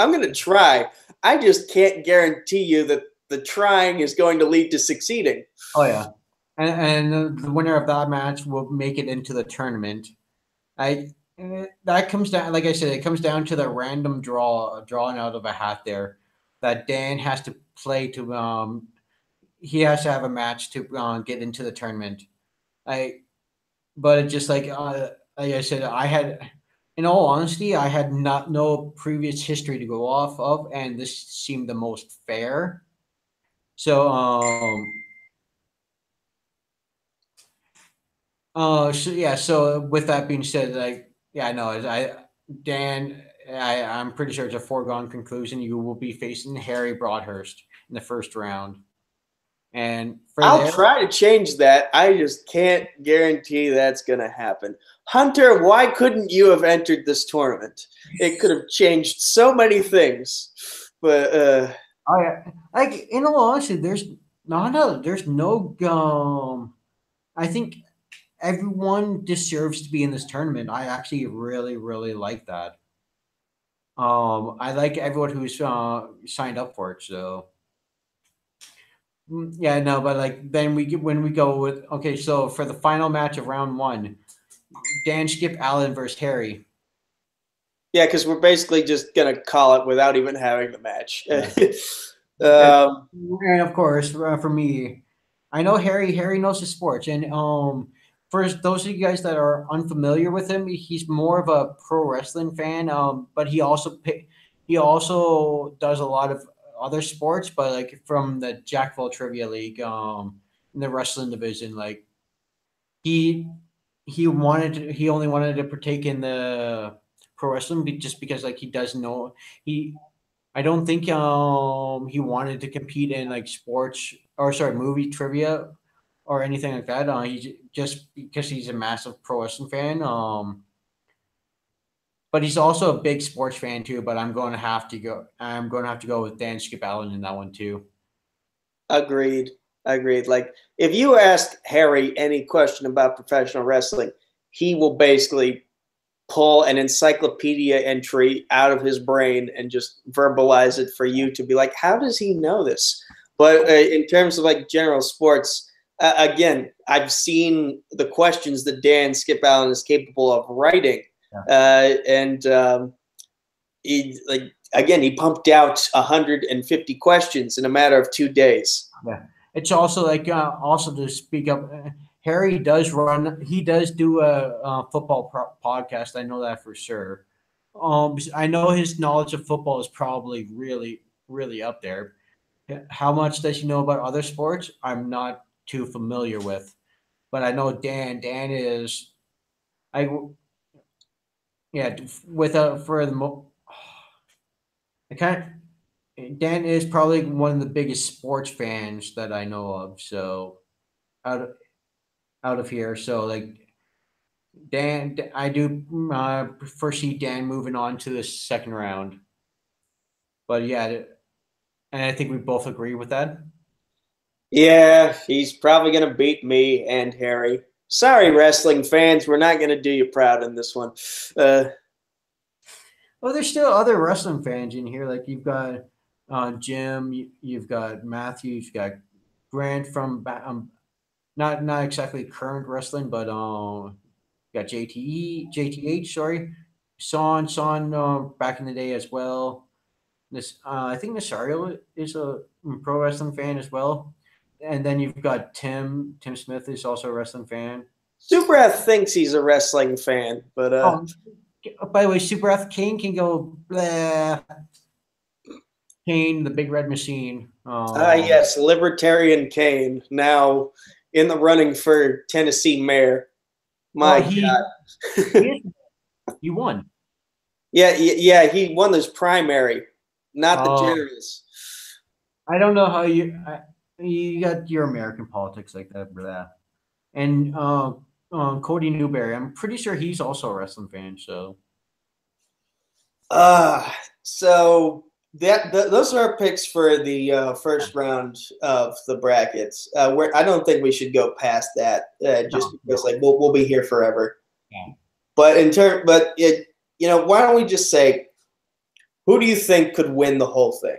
S2: I just can't guarantee you that the trying is going to lead to succeeding.
S1: Oh yeah, and the winner of that match will make it into the tournament. That comes down, like I said, it comes down to the random drawing out of a hat there that Dan has to play to. He has to have a match to get into the tournament. But it just like I said, I had, in all honesty, I had no previous history to go off of, and this seemed the most fair. So so with that being said, I'm pretty sure it's a foregone conclusion. You will be facing Harry Broadhurst in the first round. And
S2: I'll try to change that. I just can't guarantee that's going to happen. Hunter, why couldn't you have entered this tournament? It could have changed so many things. But
S1: in all honesty, there's no I think everyone deserves to be in this tournament. I actually really, really like that. I like everyone who's signed up for it. So yeah, no, but when we go with, okay, so for the final match of round one, Dan Skip Allen versus Harry.
S2: Yeah, because we're basically just gonna call it without even having the match. Yeah.
S1: And of course, for me, I know Harry knows his sports, and for those of you guys that are unfamiliar with him, he's more of a pro wrestling fan. But he also does a lot of other sports, but like from the Jackville Trivia League, in the wrestling division, like he only wanted to partake in the pro wrestling just because like he does know I don't think he wanted to compete in like movie trivia or anything like that. He just because he's a massive pro wrestling fan. But he's also a big sports fan too. But I'm going to have to go with Dan Skip Allen in that one too.
S2: Agreed. Like if you ask Harry any question about professional wrestling, he will basically pull an encyclopedia entry out of his brain and just verbalize it for you to be like, how does he know this? But in terms of like general sports, again, I've seen the questions that Dan Skip Allen is capable of writing. Yeah. He pumped out 150 questions in a matter of 2 days.
S1: Yeah. It's also also to speak up, Harry does run. He does do a football podcast. I know that for sure. I know his knowledge of football is probably really, really up there. How much does he know about other sports? I'm not too familiar with, but I know Dan. Dan is, I yeah, with for the I kind Dan is probably one of the biggest sports fans that I know of. So out of, out of here, so like Dan, I do foresee Dan moving on to the second round. But yeah, and I think we both agree with that.
S2: Yeah, he's probably going to beat me and Harry. Sorry, wrestling fans. We're not going to do you proud in this one.
S1: Well, there's still other wrestling fans in here. Like you've got Jim, you've got Matthew, you've got Grant from not exactly current wrestling, but you got JTH, sorry, Son back in the day as well. This I think Nasario is a pro wrestling fan as well, and then you've got Tim. Tim Smith is also a wrestling fan.
S2: Subrath thinks he's a wrestling fan, but
S1: By the way, Super F Kane can go. Bleh. Kane, the Big Red Machine.
S2: yes, Libertarian Kane now in the running for Tennessee mayor. My God.
S1: He won.
S2: Yeah, he won this primary, not the generals.
S1: I don't know how you got your American politics like that, for that. And Cody Newberry, I'm pretty sure he's also a wrestling fan. So,
S2: so those are our picks for the first round of the brackets. I don't think we should go past that, because like we'll be here forever.
S1: Yeah.
S2: But why don't we just say, who do you think could win the whole thing?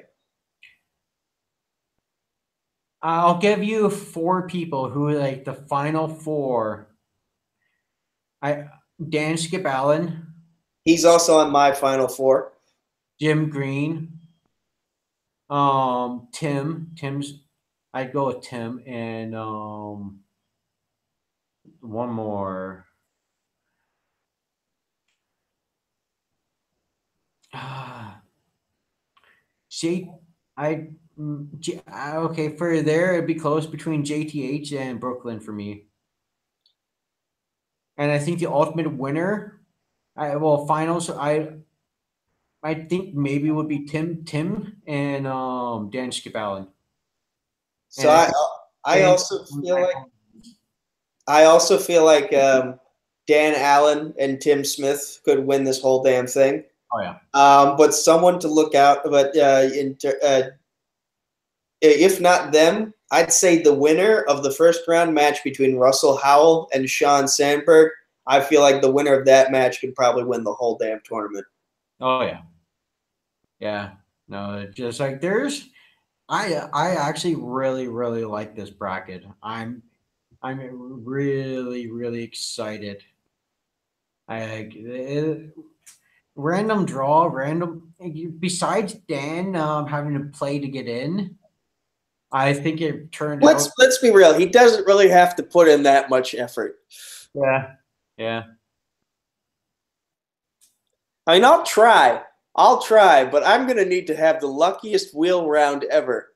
S1: I'll give you 4 people who are like the final 4. Dan Skip Allen.
S2: He's also on my final 4.
S1: Jim Green. Tim's. I'd go with Tim and one more. Okay, for there it'd be close between JTH and Brooklyn for me. And I think the ultimate winner, finals, I think maybe would be Tim and Dan Skip Allen.
S2: So I also feel like Dan Allen and Tim Smith could win this whole damn thing.
S1: Oh yeah.
S2: But someone to look out. But if not them, I'd say the winner of the first round match between Russell Howell and Sean Sandberg. I feel like the winner of that match could probably win the whole damn tournament.
S1: Oh yeah. Yeah. No, just like I actually really, really like this bracket. I'm really, really excited. Random draw, besides Dan having to play to get in, I think it turned out.
S2: Let's be real. He doesn't really have to put in that much effort.
S1: Yeah. Yeah.
S2: I mean, I'll try, but I'm going to need to have the luckiest wheel round ever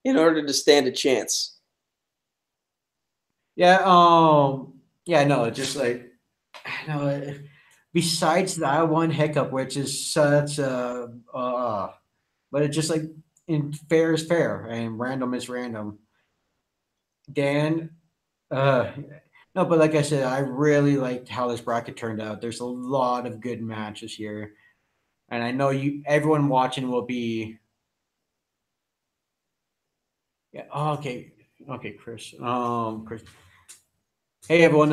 S2: in order to stand a chance.
S1: Yeah. Yeah. No. Just like besides that one hiccup, which is such a, but it's just like fair is fair and random is random. Dan, no, but like I said, I really liked how this bracket turned out. There's a lot of good matches here, and I know everyone watching will be. Yeah. Oh, okay. Okay, Chris. Chris. Hey, everyone.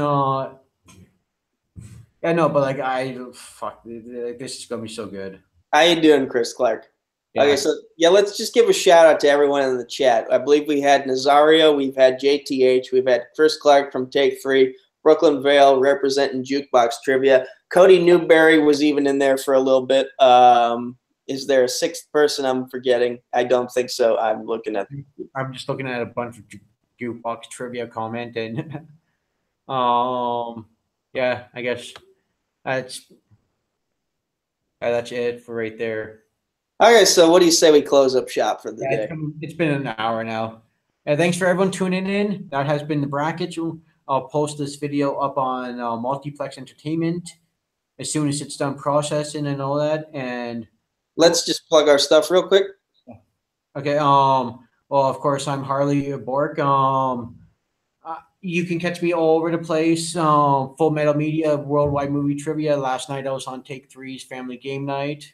S1: Yeah, no, but like this is gonna be so good.
S2: How you doing, Chris Clark?
S1: Yeah.
S2: Okay, so let's just give a shout out to everyone in the chat. I believe we had Nazario, we've had JTH, we've had Chris Clark from Take 3, Brooklyn Vale representing Jukebox Trivia. Cody Newberry was even in there for a little bit. Is there a 6th person I'm forgetting? I don't think so. I'm just looking at a bunch of
S1: jukebox trivia comment, and yeah, I guess that's that's it for right there.
S2: Okay, so what do you say we close up shop for the
S1: Yeah,
S2: day?
S1: it's been an hour now. And thanks for everyone tuning in. That has been the bracket. I'll post this video up on Multiplex Entertainment as soon as it's done processing and all that. And
S2: Let's just plug our stuff real quick.
S1: okay, well, of course, I'm Harley Bork. You can catch me all over the place. Full Metal Media, Worldwide Movie Trivia. Last night I was on Take Three's Family Game Night.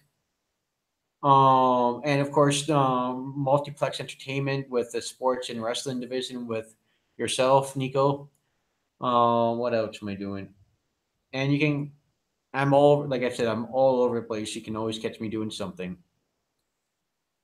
S1: And of course, Multiplex Entertainment with the sports and wrestling division with yourself, Nico. What else am I doing? And you can, I'm all, like I said, I'm all over the place. You can always catch me doing something.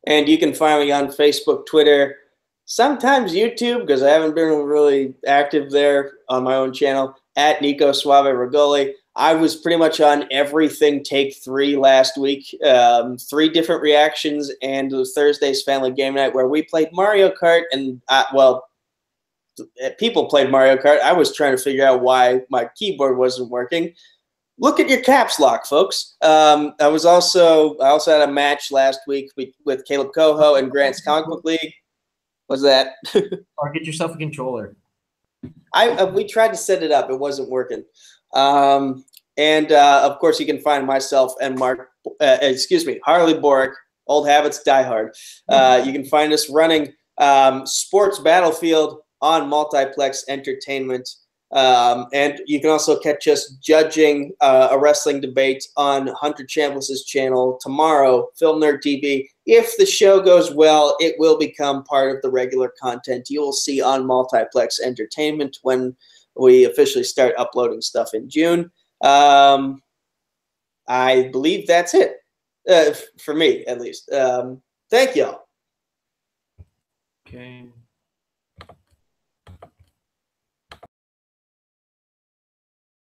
S2: And you can find me on Facebook, Twitter, sometimes YouTube, because I haven't been really active there on my own channel, at Nico Suave Regoli. I was pretty much on everything Take Three last week. 3 different reactions, and it was Thursday's Family Game Night where we played Mario Kart. And, well, people played Mario Kart. I was trying to figure out why my keyboard wasn't working. Look at your caps lock, folks. I also had a match last week with Caleb Coho and Grant's Comic Book League. What's that?
S1: Or get yourself a controller.
S2: We tried to set it up. It wasn't working. And of course, you can find myself and Harley Boric, Old Habits Die Hard. You can find us running Sports Battlefield on Multiplex Entertainment. And you can also catch us judging a wrestling debate on Hunter Chambliss' channel tomorrow, Film Nerd TV. If the show goes well, it will become part of the regular content you will see on Multiplex Entertainment when we officially start uploading stuff in June. I believe that's it, for me at least. Thank y'all.
S1: Okay.